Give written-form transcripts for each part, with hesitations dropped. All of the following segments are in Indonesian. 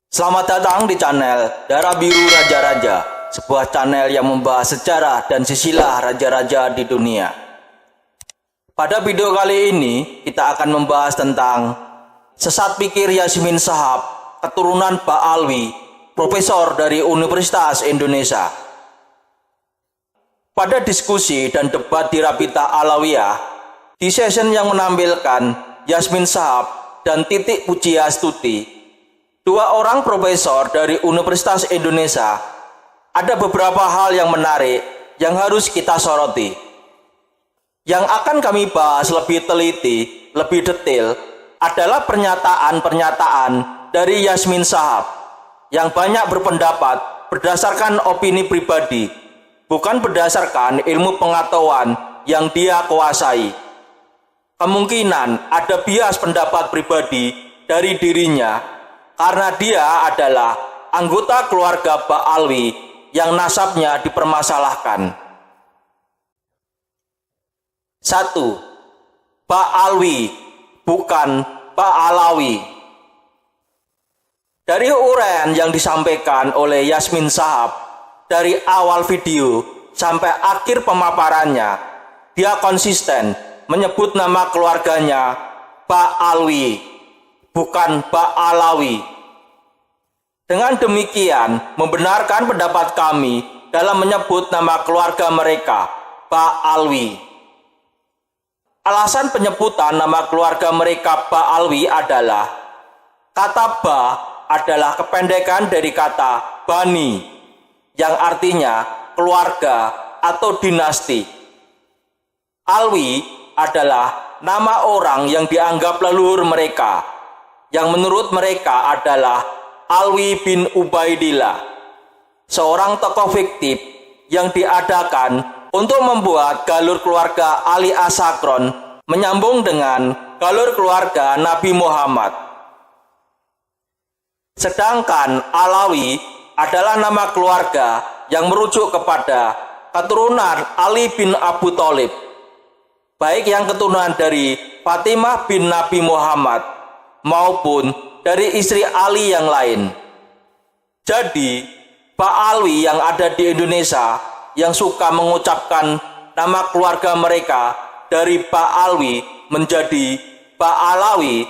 Selamat datang di channel Darah Biru Raja-Raja, sebuah channel yang membahas sejarah dan sisilah raja-raja di dunia. Pada video kali ini, kita akan membahas tentang sesat pikir Yasmin Shahab, keturunan Ba'alwi, profesor dari Universitas Indonesia. Pada diskusi dan debat di Rabita Alawiyah, di session yang menampilkan Yasmin Shahab dan Titik Pujiastuti, dua orang profesor dari Universitas Indonesia, ada beberapa hal yang menarik yang harus kita soroti. Yang akan kami bahas lebih teliti, lebih detail, adalah pernyataan-pernyataan dari Yasmin Shahab yang banyak berpendapat berdasarkan opini pribadi, bukan berdasarkan ilmu pengetahuan yang dia kuasai. Kemungkinan ada bias pendapat pribadi dari dirinya karena dia adalah anggota keluarga Ba'alwi yang nasabnya dipermasalahkan. 1. Ba'alwi, bukan Ba'alawi. Dari uraian yang disampaikan oleh Yasmin Shahab dari awal video sampai akhir pemaparannya, dia konsisten menyebut nama keluarganya Ba'alwi, bukan Ba'alawi. Dengan demikian, membenarkan pendapat kami dalam menyebut nama keluarga mereka, Ba'alwi. Alasan penyebutan nama keluarga mereka Ba'alwi adalah kata Ba adalah kependekan dari kata Bani, yang artinya keluarga atau dinasti. Alwi adalah nama orang yang dianggap leluhur mereka, yang menurut mereka adalah Alwi bin Ubaidillah, seorang tokoh fiktif yang diadakan untuk membuat galur keluarga Ali As-Sakron menyambung dengan galur keluarga Nabi Muhammad. Sedangkan Alawi adalah nama keluarga yang merujuk kepada keturunan Ali bin Abu Thalib, baik yang keturunan dari Fatimah bin Nabi Muhammad maupun dari istri Ali yang lain. Jadi, Ba'alwi yang ada di Indonesia yang suka mengucapkan nama keluarga mereka dari Ba'alwi menjadi Ba'alawi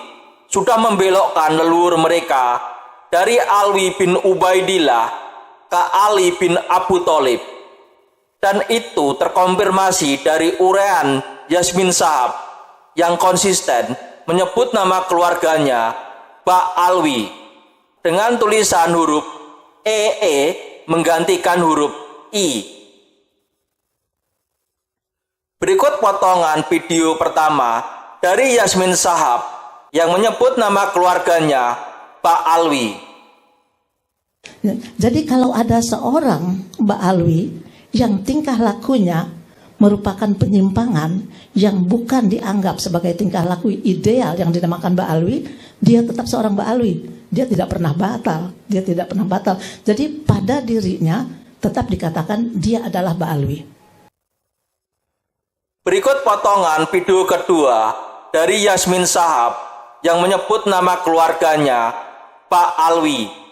sudah membelokkan leluhur mereka dari Alwi bin Ubaidillah ke Ali bin Abu Thalib. Dan itu terkonfirmasi dari uraian Yasmin Shahab yang konsisten menyebut nama keluarganya Ba'alwi dengan tulisan huruf EE menggantikan huruf I. Berikut potongan video pertama dari Yasmin Shahab yang menyebut nama keluarganya Ba'alwi. Jadi kalau ada seorang Ba'alwi yang tingkah lakunya merupakan penyimpangan yang bukan dianggap sebagai tingkah laku ideal yang dinamakan Ba'alwi, dia tetap seorang Ba'alwi. Dia tidak pernah batal, dia tidak pernah batal. Jadi pada dirinya tetap dikatakan dia adalah Ba'alwi. Berikut potongan video kedua dari Yasmin Shahab yang menyebut nama keluarganya Ba'alwi.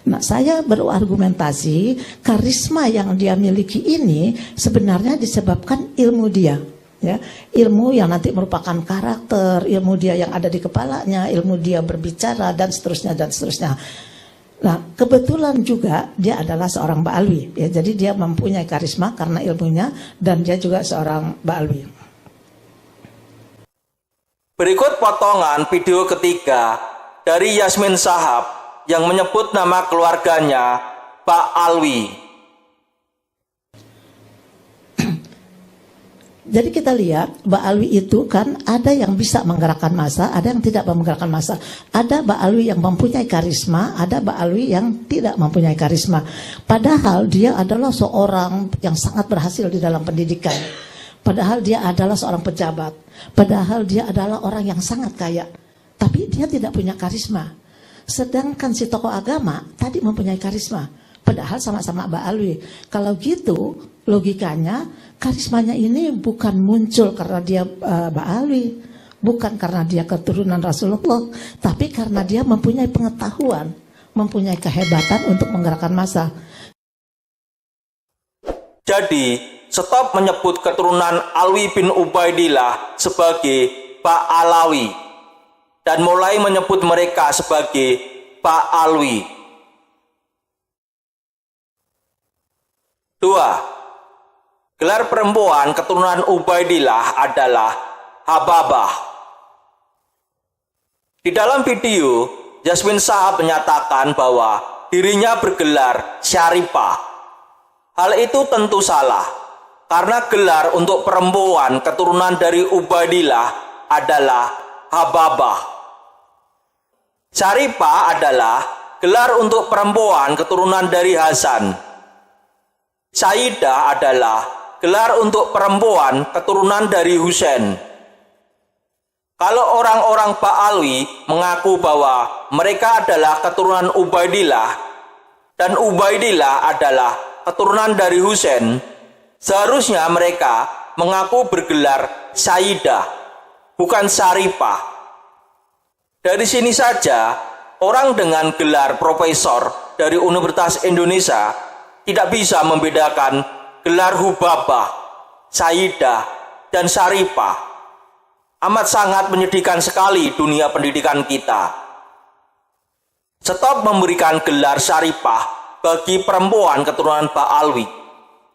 Nah, saya berargumentasi karisma yang dia miliki ini sebenarnya disebabkan ilmu dia. Ya, ilmu yang nanti merupakan karakter, ilmu dia yang ada di kepalanya, ilmu dia berbicara dan seterusnya dan seterusnya. Nah, kebetulan juga dia adalah seorang Ba'alwi, ya, jadi dia mempunyai karisma karena ilmunya dan dia juga seorang Ba'alwi. Berikut potongan video ketiga dari Yasmin Shahab yang menyebut nama keluarganya Ba'alwi. Jadi kita lihat Ba'alwi itu kan ada yang bisa menggerakkan massa, ada yang tidak menggerakkan massa. Ada Ba'alwi yang mempunyai karisma, ada Ba'alwi yang tidak mempunyai karisma. Padahal dia adalah seorang yang sangat berhasil di dalam pendidikan. Padahal dia adalah seorang pejabat. Padahal dia adalah orang yang sangat kaya. Tapi dia tidak punya karisma. Sedangkan si tokoh agama tadi mempunyai karisma. Padahal sama-sama Ba'alwi. Kalau gitu logikanya karismanya ini bukan muncul karena dia Ba'alwi, Bukan karena dia keturunan Rasulullah, tapi karena dia mempunyai pengetahuan, mempunyai kehebatan untuk menggerakkan massa. Jadi, stop menyebut keturunan Alwi bin Ubaidillah sebagai Pak Alawi dan mulai menyebut mereka sebagai Pak Alwi. 2. Gelar perempuan keturunan Ubaidillah adalah Hababah. Di dalam video, Yasmin Shahab menyatakan bahwa dirinya bergelar Syarifah. Hal itu tentu salah, karena gelar untuk perempuan keturunan dari Ubaidillah adalah Hababah. Syarifah adalah gelar untuk perempuan keturunan dari Hasan. Sayyidah adalah gelar untuk perempuan keturunan dari Husain. Kalau orang-orang Ba'alwi mengaku bahwa mereka adalah keturunan Ubaidillah dan Ubaidillah adalah keturunan dari Husain, seharusnya mereka mengaku bergelar Sayyidah, bukan Syarifah. Dari sini saja, orang dengan gelar profesor dari Universitas Indonesia tidak bisa membedakan gelar Hubabah, Sayyidah, dan Syarifah. Amat sangat menyedihkan sekali dunia pendidikan kita. Stop memberikan gelar Syarifah bagi perempuan keturunan Ba'alwi,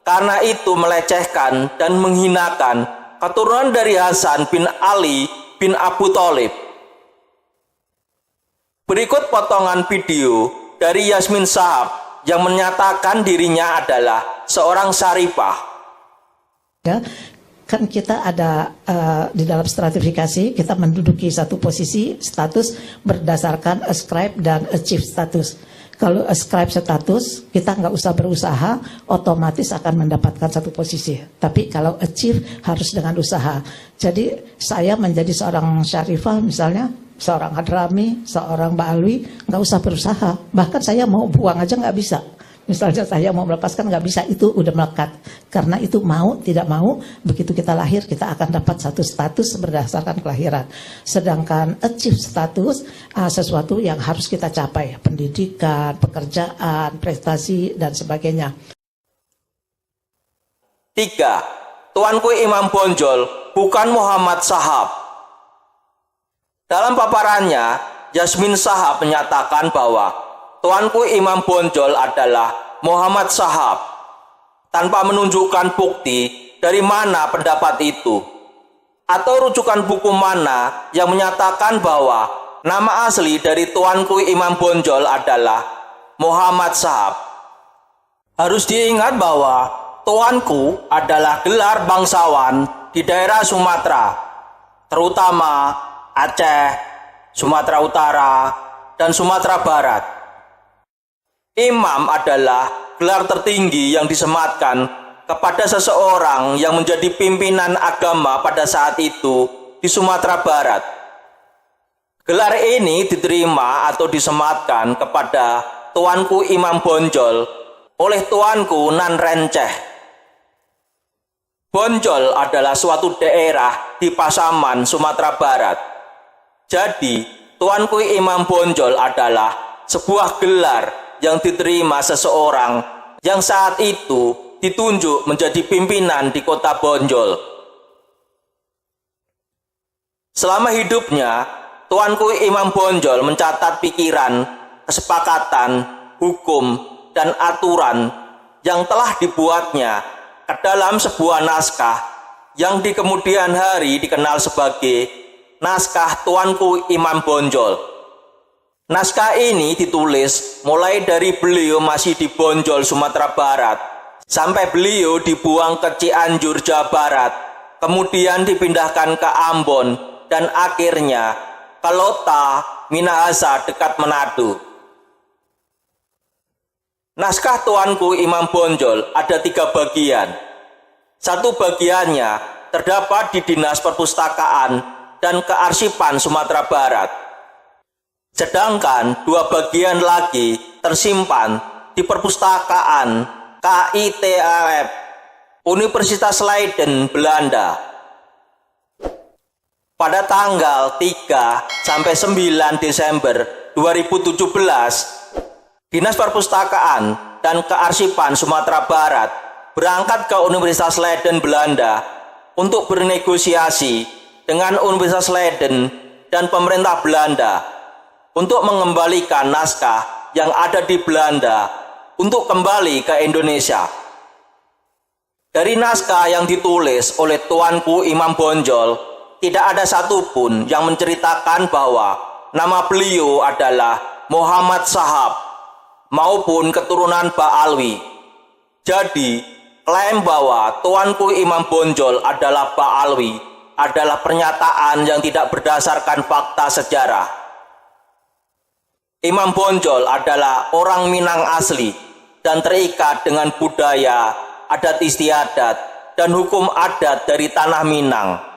karena itu melecehkan dan menghinakan keturunan dari Hasan bin Ali bin Abu Thalib. Berikut potongan video dari Yasmin Shahab yang menyatakan dirinya adalah seorang Syarifah. Ya, kan kita ada di dalam stratifikasi, kita menduduki satu posisi status berdasarkan ascribe dan achieve status. Kalau ascribe status, kita nggak usah berusaha, otomatis akan mendapatkan satu posisi. Tapi kalau achieve harus dengan usaha. Jadi saya menjadi seorang Syarifah misalnya, seorang Hadrami, seorang Ba'alwi, nggak usah berusaha. Bahkan saya mau buang aja nggak bisa. Misalnya saya mau melepaskan nggak bisa, itu udah melekat. Karena itu mau, tidak mau, begitu kita lahir kita akan dapat satu status berdasarkan kelahiran. Sedangkan achieve status, sesuatu yang harus kita capai. Pendidikan, pekerjaan, prestasi, dan sebagainya. 3. Tuanku Imam Bonjol bukan Muhammad Shahab. Dalam paparannya, Yasmin Shahab menyatakan bahwa Tuanku Imam Bonjol adalah Muhammad Shahab, tanpa menunjukkan bukti dari mana pendapat itu, atau rujukan buku mana yang menyatakan bahwa nama asli dari Tuanku Imam Bonjol adalah Muhammad Shahab. Harus diingat bahwa Tuanku adalah gelar bangsawan di daerah Sumatera, terutama Aceh, Sumatera Utara, dan Sumatera Barat. Imam adalah gelar tertinggi yang disematkan kepada seseorang yang menjadi pimpinan agama pada saat itu di Sumatera Barat. Gelar ini diterima atau disematkan kepada Tuanku Imam Bonjol oleh Tuanku Nan Renceh. Bonjol adalah suatu daerah di Pasaman, Sumatera Barat. Jadi, Tuanku Imam Bonjol adalah sebuah gelar yang diterima seseorang yang saat itu ditunjuk menjadi pimpinan di kota Bonjol. Selama hidupnya, Tuanku Imam Bonjol mencatat pikiran, kesepakatan, hukum, dan aturan yang telah dibuatnya ke dalam sebuah naskah yang di kemudian hari dikenal sebagai Naskah Tuanku Imam Bonjol. Naskah ini ditulis mulai dari beliau masih di Bonjol, Sumatera Barat, sampai beliau dibuang ke Cianjur, Jawa Barat, kemudian dipindahkan ke Ambon, dan akhirnya ke Lota, Minahasa dekat Manado. Naskah Tuanku Imam Bonjol ada 3 bagian. Satu bagiannya terdapat di Dinas Perpustakaan dan Kearsipan Sumatera Barat. Sedangkan 2 bagian lagi tersimpan di Perpustakaan KITAF Universitas Leiden, Belanda. pada tanggal 3 sampai 9 Desember 2017, Dinas Perpustakaan dan Kearsipan Sumatera Barat berangkat ke Universitas Leiden, Belanda untuk bernegosiasi dengan Universitas Leiden dan pemerintah Belanda untuk mengembalikan naskah yang ada di Belanda untuk kembali ke Indonesia. Dari naskah yang ditulis oleh Tuanku Imam Bonjol, tidak ada satupun yang menceritakan bahwa nama beliau adalah Muhammad Shahab maupun keturunan Ba'alwi. Jadi, klaim bahwa Tuanku Imam Bonjol adalah Ba'alwi adalah pernyataan yang tidak berdasarkan fakta sejarah. Imam Bonjol adalah orang Minang asli dan terikat dengan budaya, adat istiadat, dan hukum adat dari tanah Minang.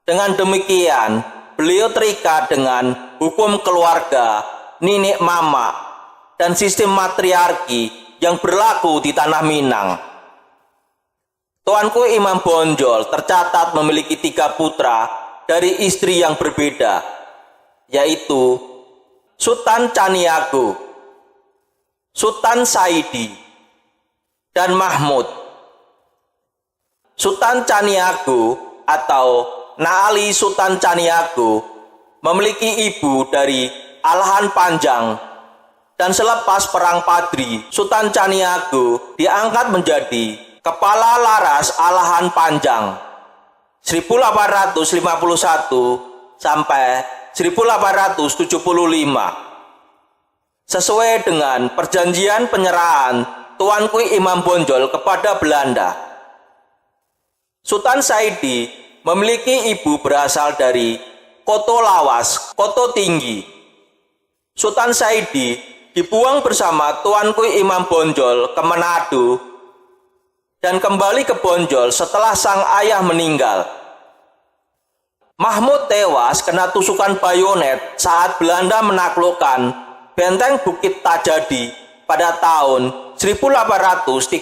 Dengan demikian, beliau terikat dengan hukum keluarga, nenek mama, dan sistem matriarki yang berlaku di tanah Minang. Tuanku Imam Bonjol tercatat memiliki 3 putra dari istri yang berbeda, yaitu Sultan Caniago, Sultan Saidi, dan Mahmud. Sultan Caniago atau Naali Sultan Caniago memiliki ibu dari Alahan Panjang, dan selepas Perang Padri, Sultan Caniago diangkat menjadi Kepala Laras Alahan Panjang 1851 sampai 1875 sesuai dengan perjanjian penyerahan Tuanku Imam Bonjol kepada Belanda. Sultan Saidi memiliki ibu berasal dari Koto Lawas, Koto Tinggi. Sultan Saidi dibuang bersama Tuanku Imam Bonjol ke Manado dan kembali ke Bonjol setelah sang ayah meninggal. Mahmud tewas kena tusukan bayonet saat Belanda menaklukkan Benteng Bukit Tajadi pada tahun 1836.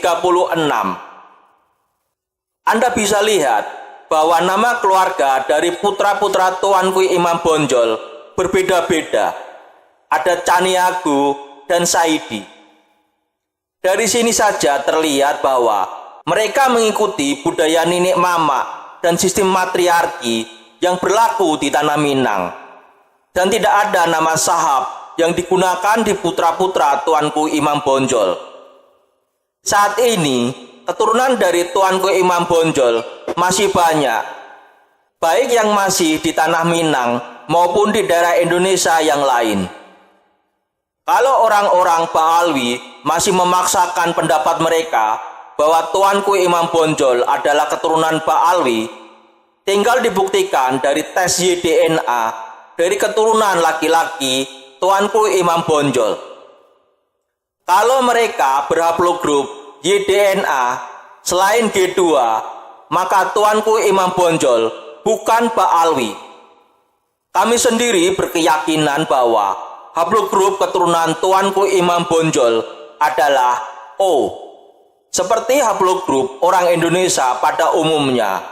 Anda bisa lihat bahwa nama keluarga dari putra-putra Tuanku Imam Bonjol berbeda-beda. Ada Caniago dan Saidi. Dari sini saja terlihat bahwa mereka mengikuti budaya nenek mama dan sistem matriarki yang berlaku di tanah Minang. Dan tidak ada nama Shahab yang digunakan di putra-putra Tuanku Imam Bonjol. Saat ini, keturunan dari Tuanku Imam Bonjol masih banyak, baik yang masih di tanah Minang maupun di daerah Indonesia yang lain. Kalau orang-orang Ba'alwi masih memaksakan pendapat mereka bahwa Tuanku Imam Bonjol adalah keturunan Ba'alwi, tinggal dibuktikan dari tes YDNA dari keturunan laki-laki Tuanku Imam Bonjol. Kalau mereka berhaplogrup YDNA selain G2, maka Tuanku Imam Bonjol bukan Ba'alwi. Kami sendiri berkeyakinan bahwa haplogrup keturunan Tuanku Imam Bonjol adalah O, seperti haplogrup orang Indonesia pada umumnya.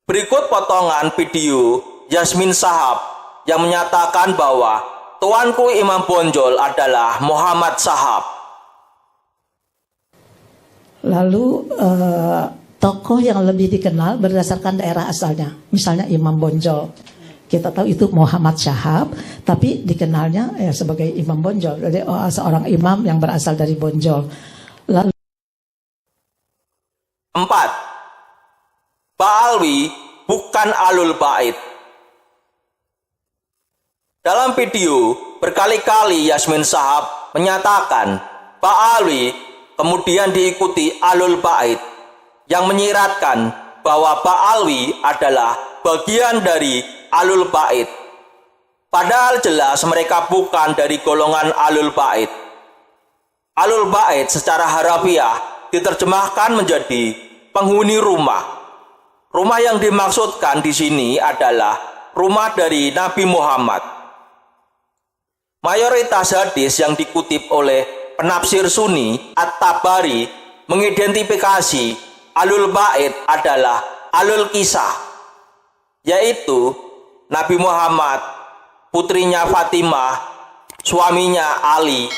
Berikut potongan video Yasmin Shahab yang menyatakan bahwa Tuanku Imam Bonjol adalah Muhammad Shahab. Lalu tokoh yang lebih dikenal berdasarkan daerah asalnya, misalnya Imam Bonjol. Kita tahu itu Muhammad Shahab, tapi dikenalnya sebagai Imam Bonjol. Jadi seorang imam yang berasal dari Bonjol. Lalu 4. Ba'alwi bukan Alul Bait. Dalam video, berkali-kali Yasmin Shahab menyatakan Ba'alwi kemudian diikuti Alul Bait yang menyiratkan bahwa Ba'alwi adalah bagian dari Alul Bait. Padahal jelas mereka bukan dari golongan Alul Bait. Alul Bait secara harafiah diterjemahkan menjadi penghuni rumah. Rumah yang dimaksudkan di sini adalah rumah dari Nabi Muhammad. Mayoritas hadis yang dikutip oleh penafsir Sunni At-Tabari mengidentifikasi Alul Bait adalah alul kisah, yaitu Nabi Muhammad, putrinya Fatimah, suaminya Ali,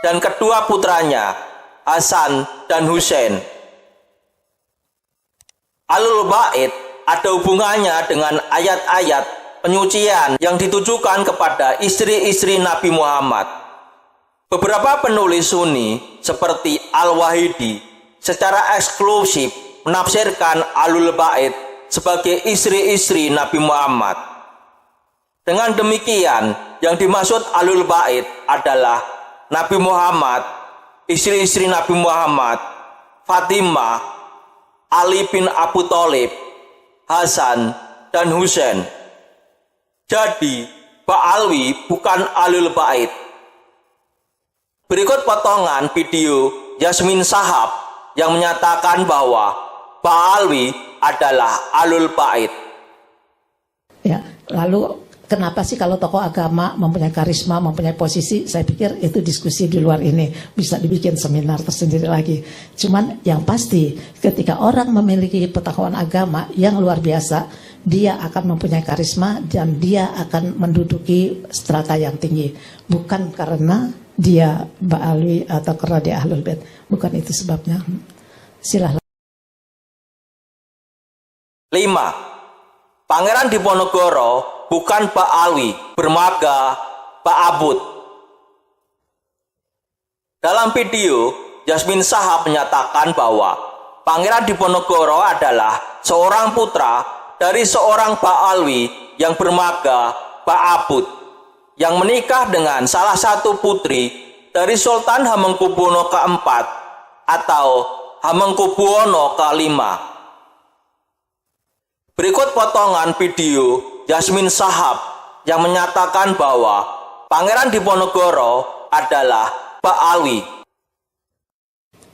dan kedua putranya Hasan dan Husain. Alul bait ada hubungannya dengan ayat-ayat penyucian yang ditujukan kepada istri-istri Nabi Muhammad. Beberapa penulis Sunni seperti Al-Wahidi secara eksklusif menafsirkan Alul Bait sebagai istri-istri Nabi Muhammad. Dengan demikian, yang dimaksud Alul Bait adalah Nabi Muhammad, istri-istri Nabi Muhammad, Fatimah, Ali bin Abu Thalib, Hasan, dan Husain. Jadi, Ba'alwi bukan Alul Bait. Berikut potongan video Yasmin Shahab yang menyatakan bahwa Ba'alwi adalah Alul Bait. Ya, lalu kenapa sih kalau tokoh agama mempunyai karisma, mempunyai posisi? Saya pikir itu diskusi di luar ini, bisa dibikin seminar tersendiri lagi. Cuman yang pasti ketika orang memiliki pengetahuan agama yang luar biasa, dia akan mempunyai karisma dan dia akan menduduki strata yang tinggi. Bukan karena dia Ba'alwi atau karena dia Ahlul Bait. Bukan itu sebabnya. Silahkan. 5. Pangeran Diponegoro bukan Ba'alwi, bermarga Ba'abud. Dalam video, Yasmin Shahab menyatakan bahwa Pangeran Diponegoro adalah seorang putra dari seorang Ba'alwi yang bermarga Ba'abud, yang menikah dengan salah satu putri dari Sultan Hamengkubuwono IV atau Hamengkubuwono V. Berikut potongan video Yasmin Shahab yang menyatakan bahwa Pangeran Diponegoro adalah Ba'alwi.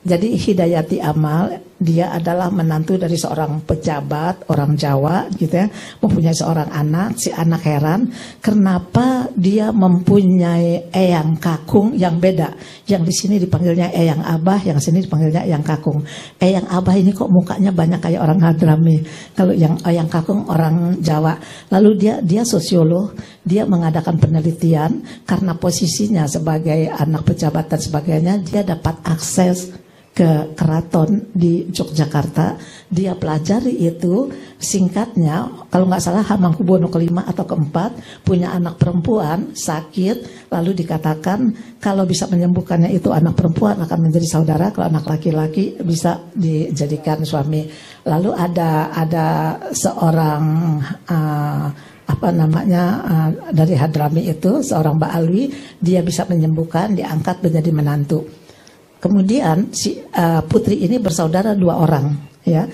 Jadi Hidayati Amal, dia adalah menantu dari seorang pejabat, orang Jawa gitu ya, mempunyai seorang anak, si anak heran, kenapa dia mempunyai eyang kakung yang beda. Yang di sini dipanggilnya eyang abah, yang sini dipanggilnya eyang kakung. Eyang abah ini kok mukanya banyak kayak orang Hadrami, kalau yang eyang kakung orang Jawa. Lalu dia sosiolog, dia mengadakan penelitian, karena posisinya sebagai anak pejabat dan sebagainya, dia dapat akses ke keraton di Yogyakarta. Dia pelajari itu, singkatnya kalau nggak salah Hamengkubuwono V atau keempat punya anak perempuan sakit, lalu dikatakan kalau bisa menyembuhkannya itu anak perempuan akan menjadi saudara, kalau anak laki-laki bisa dijadikan suami. Lalu ada seorang dari Hadrami itu, seorang Ba'alwi, dia bisa menyembuhkan, diangkat menjadi menantu. Kemudian si putri ini bersaudara 2 orang, ya.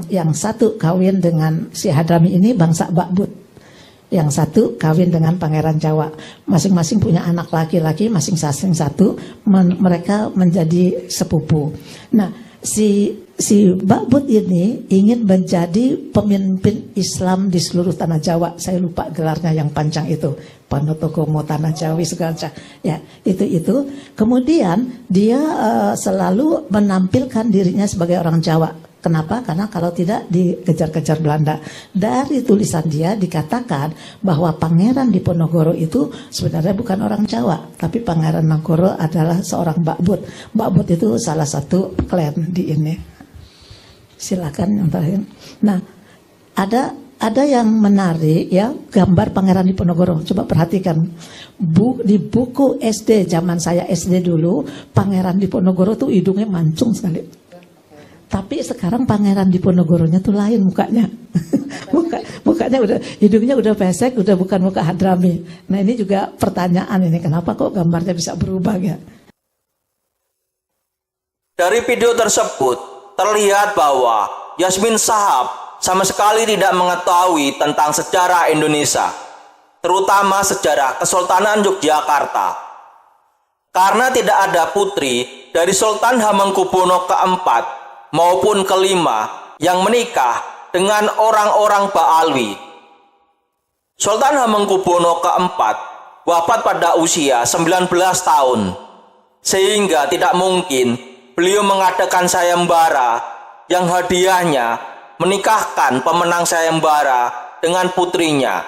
Yang satu kawin dengan si Hadrami ini bangsa Ba'bud. Yang satu kawin dengan Pangeran Jawa. Masing-masing punya anak laki-laki, masing-masing satu. Mereka menjadi sepupu. Nah, si Ba'bud ini ingin menjadi pemimpin Islam di seluruh tanah Jawa. Saya lupa gelarnya yang panjang itu. Panotogomo Tanah Jawi segala macam. Ya, itu. Kemudian dia selalu menampilkan dirinya sebagai orang Jawa. Kenapa? Karena kalau tidak dikejar-kejar Belanda. Dari tulisan dia dikatakan bahwa Pangeran Diponegoro itu sebenarnya bukan orang Jawa, tapi Pangeran Nagoro adalah seorang Ba'bud. Ba'bud itu salah satu klan di ini. Silakan yang terakhir. Nah, ada yang menarik ya, gambar Pangeran Diponegoro. Coba perhatikan. Di buku SD, zaman saya SD dulu, Pangeran Diponegoro tuh hidungnya mancung sekali. Tapi sekarang Pangeran Diponegoronya tuh lain mukanya. Mukanya udah, hidungnya udah pesek, udah bukan muka Hadrami. Nah, ini juga pertanyaan ini, kenapa kok gambarnya bisa berubah ya? Dari video tersebut terlihat bahwa Yasmin Shahab sama sekali tidak mengetahui tentang sejarah Indonesia, terutama sejarah Kesultanan Yogyakarta. Karena tidak ada putri dari Sultan Hamengkubuwono IV maupun ke-5 yang menikah dengan orang-orang Ba'alwi. Sultan Hamengkubuwono IV wafat pada usia 19 tahun, sehingga tidak mungkin beliau mengadakan sayembara yang hadiahnya menikahkan pemenang sayembara dengan putrinya.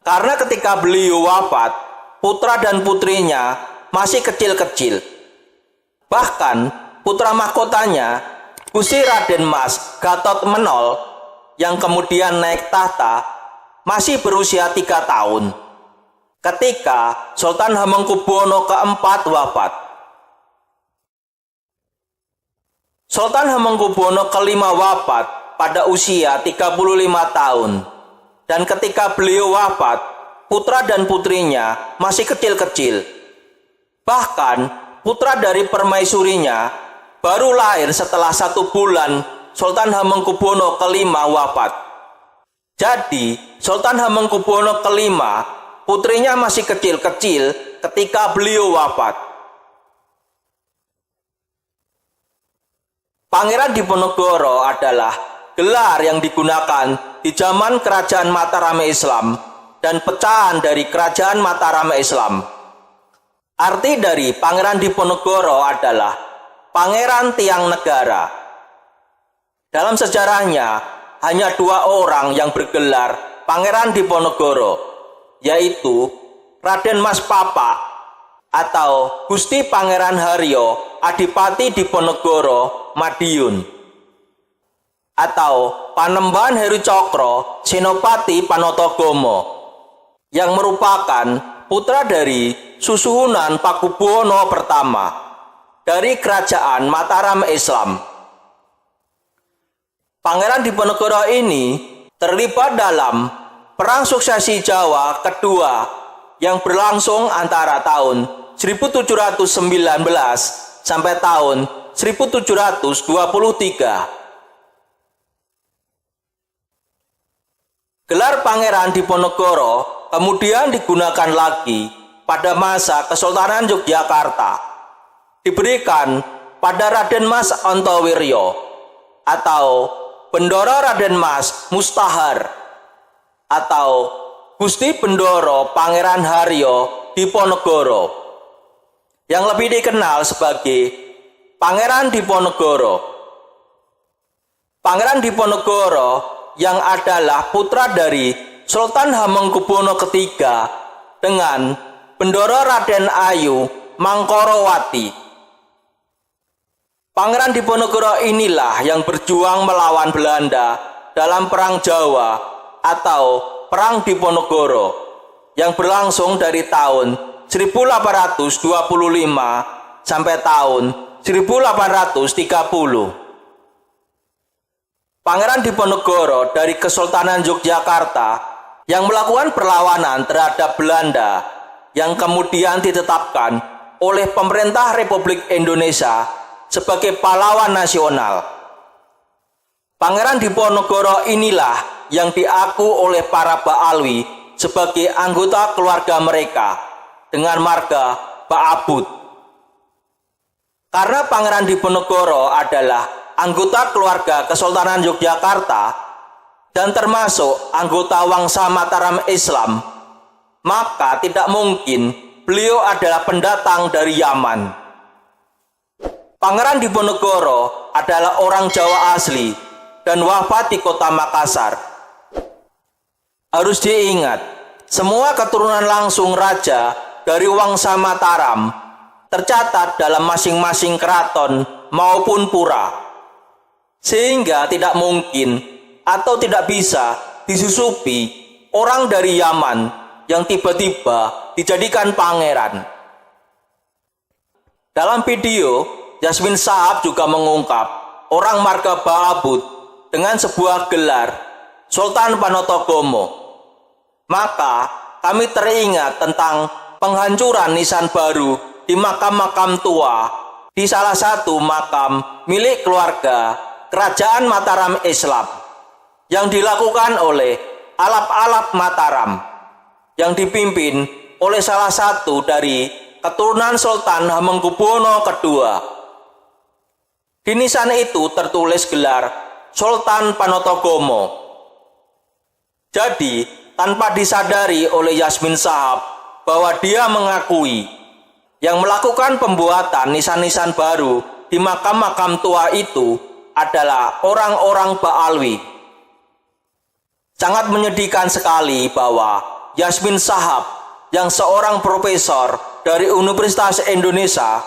Karena ketika beliau wafat, putra dan putrinya masih kecil-kecil. Bahkan putra mahkotanya, Gusti Raden Mas Gatot Menol, yang kemudian naik tahta, masih berusia 3 tahun ketika Sultan Hamengkubuwono keempat wafat. Sultan Hamengkubuwono kelima wafat pada usia 35 tahun, dan ketika beliau wafat, putra dan putrinya masih kecil-kecil. Bahkan putra dari permaisurinya baru lahir setelah 1 bulan Sultan Hamengkubuwono kelima wafat. Jadi Sultan Hamengkubuwono kelima, putrinya masih kecil-kecil ketika beliau wafat. Pangeran Diponegoro adalah gelar yang digunakan di zaman Kerajaan Mataram Islam dan pecahan dari Kerajaan Mataram Islam. Arti dari Pangeran Diponegoro adalah Pangeran Tiang Negara. Dalam sejarahnya, hanya 2 orang yang bergelar Pangeran Diponegoro, yaitu Raden Mas Papa atau Gusti Pangeran Haryo Adipati Diponegoro Madiun, atau Panembahan Heru Cokro Senopati Panotogomo, yang merupakan putra dari Susuhunan Pakubuwono pertama dari Kerajaan Mataram Islam. Pangeran Diponegoro ini terlibat dalam Perang Suksesi Jawa kedua yang berlangsung antara tahun 1719 sampai tahun 1723. Gelar Pangeran Diponegoro kemudian digunakan lagi pada masa Kesultanan Yogyakarta. Diberikan pada Raden Mas Ontowiryo atau Bendoro Raden Mas Mustahar atau Gusti Bendoro Pangeran Haryo Diponegoro, yang lebih dikenal sebagai Pangeran Diponegoro. Pangeran Diponegoro yang adalah putra dari Sultan Hamengkubuwono III dengan Bendoro Raden Ayu Mangkorowati. Pangeran Diponegoro inilah yang berjuang melawan Belanda dalam Perang Jawa atau Perang Diponegoro yang berlangsung dari tahun 1825 sampai tahun 1830. Pangeran Diponegoro dari Kesultanan Yogyakarta yang melakukan perlawanan terhadap Belanda yang kemudian ditetapkan oleh pemerintah Republik Indonesia sebagai pahlawan nasional. Pangeran Diponegoro inilah yang diaku oleh para Baalwi sebagai anggota keluarga mereka dengan marga Baabut. Karena Pangeran Diponegoro adalah anggota keluarga Kesultanan Yogyakarta dan termasuk anggota Wangsa Mataram Islam, maka tidak mungkin beliau adalah pendatang dari Yaman. Pangeran Diponegoro adalah orang Jawa asli dan wafat di kota Makassar. Harus diingat, semua keturunan langsung raja dari Wangsa Mataram tercatat dalam masing-masing keraton maupun pura, sehingga tidak mungkin atau tidak bisa disusupi orang dari Yaman yang tiba-tiba dijadikan pangeran. Dalam video, Yasmin Shahab juga mengungkap orang marga Baabut dengan sebuah gelar Sultan Panotogomo. Maka kami teringat tentang penghancuran nisan baru di makam-makam tua di salah satu makam milik keluarga Kerajaan Mataram Islam yang dilakukan oleh Alap-Alap Mataram yang dipimpin oleh salah satu dari keturunan Sultan Hamengkubuwono II. Di nisan itu tertulis gelar Sultan Panotogomo. Jadi, tanpa disadari oleh Yasmin Shahab bahwa dia mengakui yang melakukan pembuatan nisan-nisan baru di makam-makam tua itu adalah orang-orang Ba'alwi. Sangat menyedihkan sekali bahwa Yasmin Shahab yang seorang profesor dari Universitas Indonesia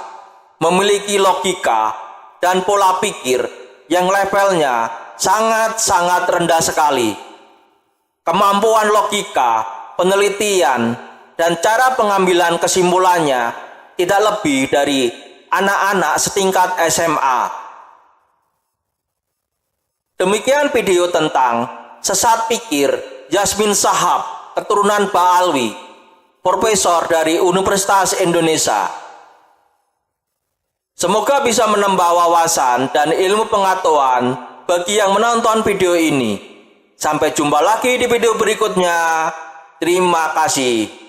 memiliki logika dan pola pikir yang levelnya sangat-sangat rendah sekali. Kemampuan logika, penelitian, dan cara pengambilan kesimpulannya tidak lebih dari anak-anak setingkat SMA. Demikian video tentang sesat pikir Yasmin Shahab, keturunan Ba'alwi, profesor dari Universitas Indonesia. Semoga bisa menambah wawasan dan ilmu pengetahuan bagi yang menonton video ini. Sampai jumpa lagi di video berikutnya. Terima kasih.